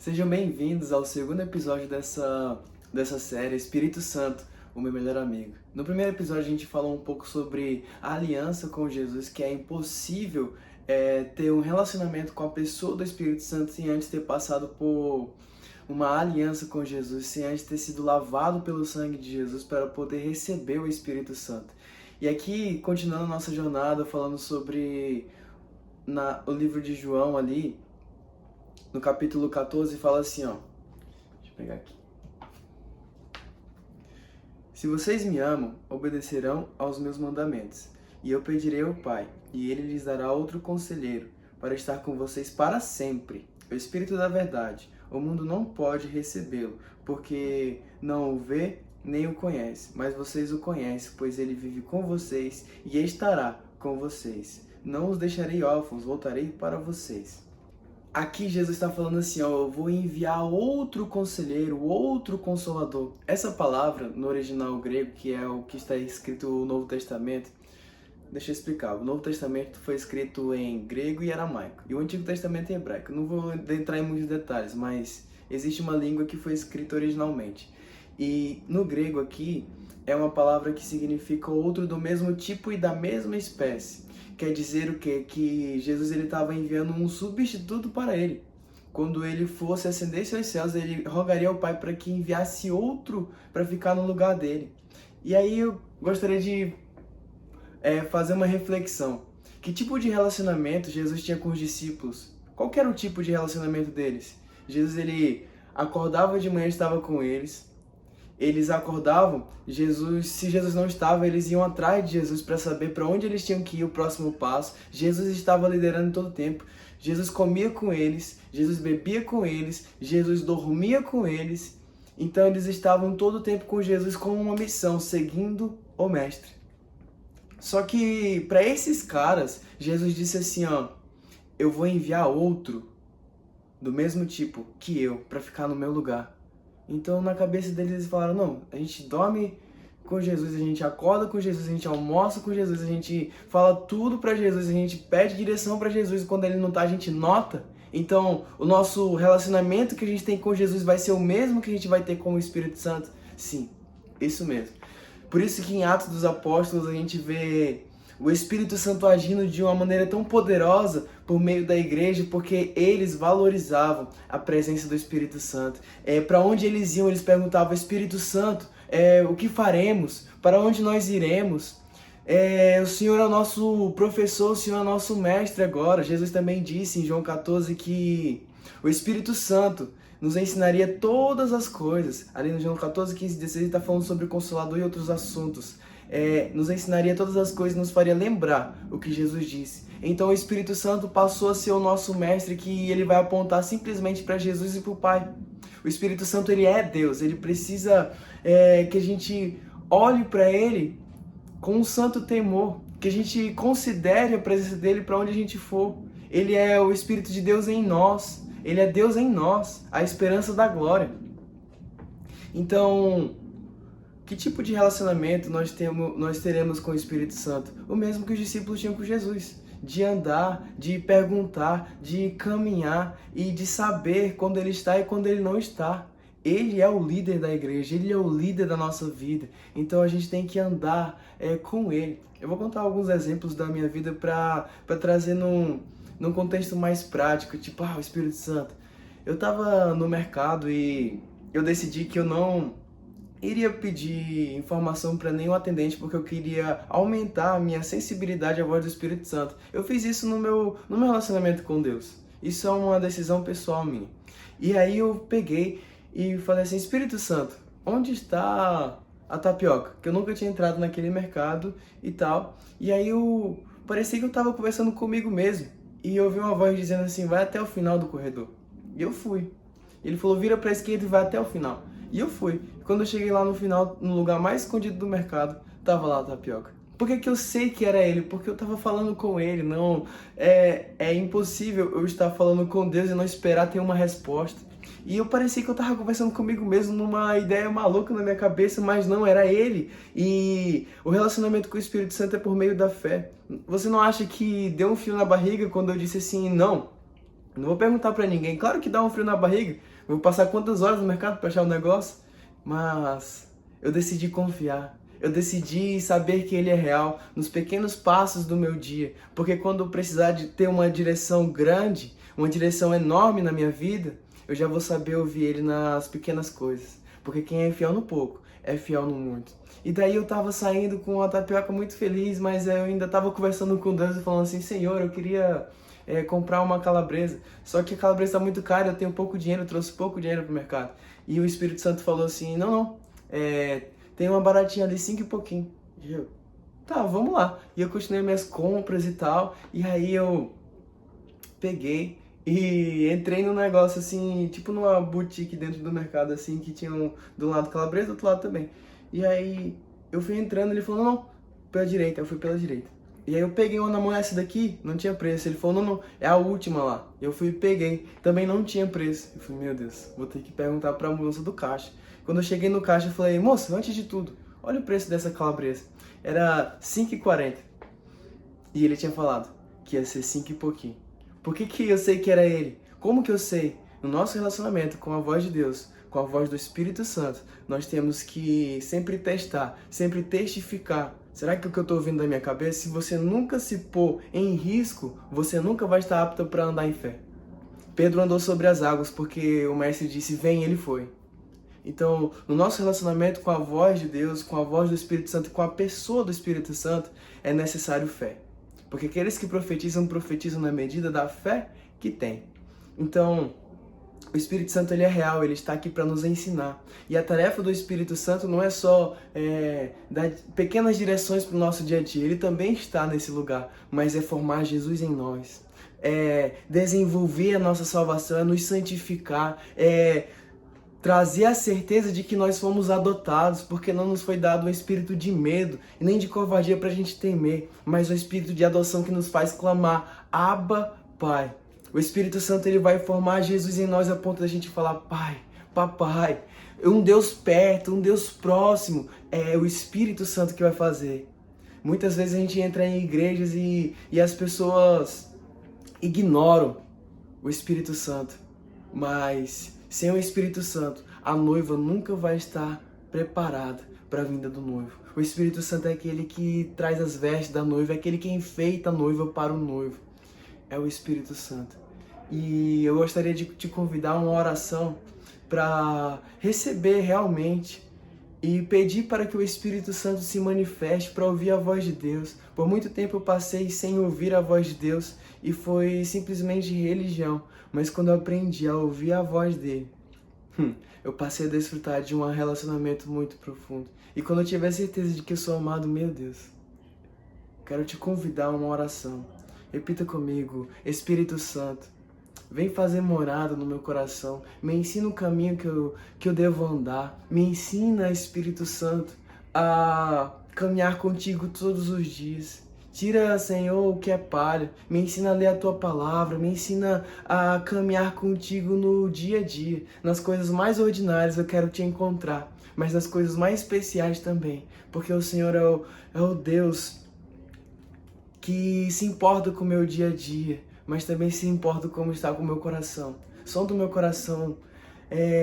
Sejam bem-vindos ao segundo episódio dessa série Espírito Santo, o meu melhor amigo. No primeiro episódio a gente falou um pouco sobre a aliança com Jesus, que é impossível ter um relacionamento com a pessoa do Espírito Santo sem antes ter passado por uma aliança com Jesus, sem antes ter sido lavado pelo sangue de Jesus para poder receber o Espírito Santo. E aqui, continuando a nossa jornada, falando sobre o livro de João ali, no capítulo 14, fala assim, ó. Deixa eu pegar aqui. Se vocês me amam, obedecerão aos meus mandamentos. E eu pedirei ao Pai, e ele lhes dará outro conselheiro, para estar com vocês para sempre. O Espírito da Verdade. O mundo não pode recebê-lo, porque não o vê nem o conhece. Mas vocês o conhecem, pois ele vive com vocês e estará com vocês. Não os deixarei órfãos, voltarei para vocês. Aqui Jesus está falando assim, ó, eu vou enviar outro conselheiro, outro consolador. Essa palavra, no original grego, que é o que está escrito no Novo Testamento, deixa eu explicar. O Novo Testamento foi escrito em grego e aramaico, e o Antigo Testamento em hebraico. Não vou entrar em muitos detalhes, mas existe uma língua que foi escrita originalmente. E no grego aqui, é uma palavra que significa outro do mesmo tipo e da mesma espécie. Quer dizer o quê? Que Jesus estava enviando um substituto para ele. Quando ele fosse ascender aos céus, ele rogaria ao Pai para que enviasse outro para ficar no lugar dele. E aí eu gostaria de fazer uma reflexão. Que tipo de relacionamento Jesus tinha com os discípulos? Qual que era o tipo de relacionamento deles? Jesus, ele acordava de manhã e estava com eles. Eles acordavam, se Jesus não estava, eles iam atrás de Jesus para saber para onde eles tinham que ir, o próximo passo. Jesus estava liderando todo o tempo. Jesus comia com eles, Jesus bebia com eles, Jesus dormia com eles. Então eles estavam todo o tempo com Jesus com uma missão, seguindo o Mestre. Só que para esses caras, Jesus disse assim, ó, eu vou enviar outro do mesmo tipo que eu para ficar no meu lugar. Então, na cabeça deles, eles falaram, não, a gente dorme com Jesus, a gente acorda com Jesus, a gente almoça com Jesus, a gente fala tudo pra Jesus, a gente pede direção pra Jesus, e quando ele não tá, a gente nota. Então, o nosso relacionamento que a gente tem com Jesus vai ser o mesmo que a gente vai ter com o Espírito Santo? Sim, isso mesmo. Por isso que em Atos dos Apóstolos a gente vê o Espírito Santo agindo de uma maneira tão poderosa por meio da igreja, porque eles valorizavam a presença do Espírito Santo. Para onde eles iam, eles perguntavam, Espírito Santo, o que faremos? Para onde nós iremos? O Senhor é o nosso professor, o Senhor é o nosso mestre agora. Jesus também disse em João 14 que o Espírito Santo nos ensinaria todas as coisas. Ali no João 14, 15, 16, ele está falando sobre o Consolador e outros assuntos. Nos ensinaria todas as coisas, nos faria lembrar o que Jesus disse. Então o Espírito Santo passou a ser o nosso mestre, que ele vai apontar simplesmente para Jesus e para o Pai. O Espírito Santo, ele é Deus, ele precisa que a gente olhe para ele com um santo temor, que a gente considere a presença dele para onde a gente for. Ele é o Espírito de Deus em nós, ele é Deus em nós, a esperança da glória. Então, que tipo de relacionamento nós teremos com o Espírito Santo? O mesmo que os discípulos tinham com Jesus. De andar, de perguntar, de caminhar e de saber quando ele está e quando ele não está. Ele é o líder da igreja, ele é o líder da nossa vida. Então a gente tem que andar com ele. Eu vou contar alguns exemplos da minha vida para trazer num contexto mais prático, tipo, o Espírito Santo. Eu estava no mercado e eu decidi que eu não iria pedir informação para nenhum atendente porque eu queria aumentar a minha sensibilidade à voz do Espírito Santo. Eu fiz isso no meu relacionamento com Deus. Isso é uma decisão pessoal minha. E aí eu peguei e falei assim, Espírito Santo, onde está a tapioca? Que eu nunca tinha entrado naquele mercado e tal. E aí parecia que eu estava conversando comigo mesmo. E eu ouvi uma voz dizendo assim, vai até o final do corredor. E eu fui. Ele falou, vira para a esquerda e vai até o final. E eu fui. Quando eu cheguei lá no final, no lugar mais escondido do mercado, tava lá a tapioca. Por que eu sei que era ele? Porque eu tava falando com ele. Não, é impossível eu estar falando com Deus e não esperar ter uma resposta. E eu parecia que eu tava conversando comigo mesmo numa ideia maluca na minha cabeça, mas não, era ele. E o relacionamento com o Espírito Santo é por meio da fé. Você não acha que deu um frio na barriga quando eu disse assim, não, Não vou perguntar pra ninguém. Claro que dá um frio na barriga. Vou passar quantas horas no mercado pra achar o negócio? Mas eu decidi confiar. Eu decidi saber que ele é real nos pequenos passos do meu dia. Porque quando eu precisar de ter uma direção grande, uma direção enorme na minha vida, eu já vou saber ouvir ele nas pequenas coisas. Porque quem é fiel no pouco, é fiel no muito. E daí eu tava saindo com uma tapioca muito feliz, mas eu ainda tava conversando com Deus e falando assim, Senhor, eu queria comprar uma calabresa. Só que a calabresa tá muito cara, eu tenho pouco dinheiro, eu trouxe pouco dinheiro pro mercado. E o Espírito Santo falou assim, não, tem uma baratinha ali, 5 e pouquinho. E eu, tá, vamos lá. E eu continuei minhas compras e tal, e aí eu peguei e entrei num negócio assim, tipo numa boutique dentro do mercado, assim, que tinha do lado calabresa, do outro lado também. E aí eu fui entrando, ele falou, não, pela direita, eu fui pela direita. E aí eu peguei uma, não, essa daqui não tinha preço. Ele falou, não, é a última lá. Eu fui e peguei, também não tinha preço. Eu falei, meu Deus, vou ter que perguntar pra moça do caixa. Quando eu cheguei no caixa, eu falei, moça, antes de tudo, olha o preço dessa calabresa. Era 5,40. E ele tinha falado que ia ser 5 e pouquinho. Por que eu sei que era ele? Como que eu sei? No nosso relacionamento com a voz de Deus, com a voz do Espírito Santo, nós temos que sempre testar, sempre testificar. Será que o que eu estou ouvindo da minha cabeça, se você nunca se pôr em risco, você nunca vai estar apto para andar em fé? Pedro andou sobre as águas porque o mestre disse, vem, ele foi. Então, no nosso relacionamento com a voz de Deus, com a voz do Espírito Santo, com a pessoa do Espírito Santo, é necessário fé. Porque aqueles que profetizam, profetizam na medida da fé que têm. Então, o Espírito Santo ele é real, ele está aqui para nos ensinar. E a tarefa do Espírito Santo não é só dar pequenas direções para o nosso dia a dia, ele também está nesse lugar, mas é formar Jesus em nós. É desenvolver a nossa salvação, é nos santificar, é trazer a certeza de que nós fomos adotados, porque não nos foi dado um espírito de medo e nem de covardia para a gente temer, mas um espírito de adoção que nos faz clamar, Abba, Pai. O Espírito Santo ele vai formar Jesus em nós a ponto da gente falar, Pai, Papai, um Deus perto, um Deus próximo, é o Espírito Santo que vai fazer. Muitas vezes a gente entra em igrejas e as pessoas ignoram o Espírito Santo, mas sem o Espírito Santo, a noiva nunca vai estar preparada para a vinda do noivo. O Espírito Santo é aquele que traz as vestes da noiva, é aquele que enfeita a noiva para o noivo. É o Espírito Santo. E eu gostaria de te convidar a uma oração para receber realmente e pedir para que o Espírito Santo se manifeste para ouvir a voz de Deus. Por muito tempo eu passei sem ouvir a voz de Deus e foi simplesmente religião. Mas quando eu aprendi a ouvir a voz dele, eu passei a desfrutar de um relacionamento muito profundo. E quando eu tiver certeza de que eu sou amado, meu Deus, quero te convidar a uma oração. Repita comigo, Espírito Santo, vem fazer morada no meu coração. Me ensina o caminho que eu devo andar. Me ensina, Espírito Santo, a caminhar contigo todos os dias. Tira, Senhor, o que é palha. Me ensina a ler a Tua palavra. Me ensina a caminhar contigo no dia a dia. Nas coisas mais ordinárias eu quero Te encontrar. Mas nas coisas mais especiais também. Porque o Senhor é o Deus que se importa com o meu dia a dia, mas também se importa como está com o meu coração. Som do meu coração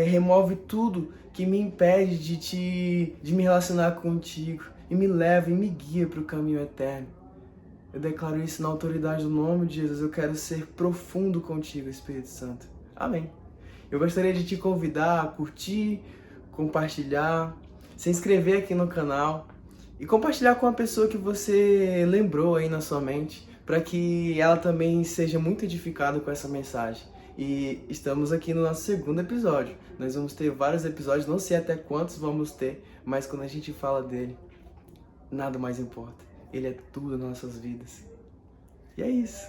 remove tudo que me impede de me relacionar contigo e me leva e me guia para o caminho eterno. Eu declaro isso na autoridade do nome de Jesus. Eu quero ser profundo contigo, Espírito Santo. Amém. Eu gostaria de te convidar a curtir, compartilhar, se inscrever aqui no canal e compartilhar com a pessoa que você lembrou aí na sua mente, para que ela também seja muito edificada com essa mensagem. E estamos aqui no nosso segundo episódio. Nós vamos ter vários episódios, não sei até quantos vamos ter, mas quando a gente fala dele, nada mais importa. Ele é tudo nas nossas vidas. E é isso.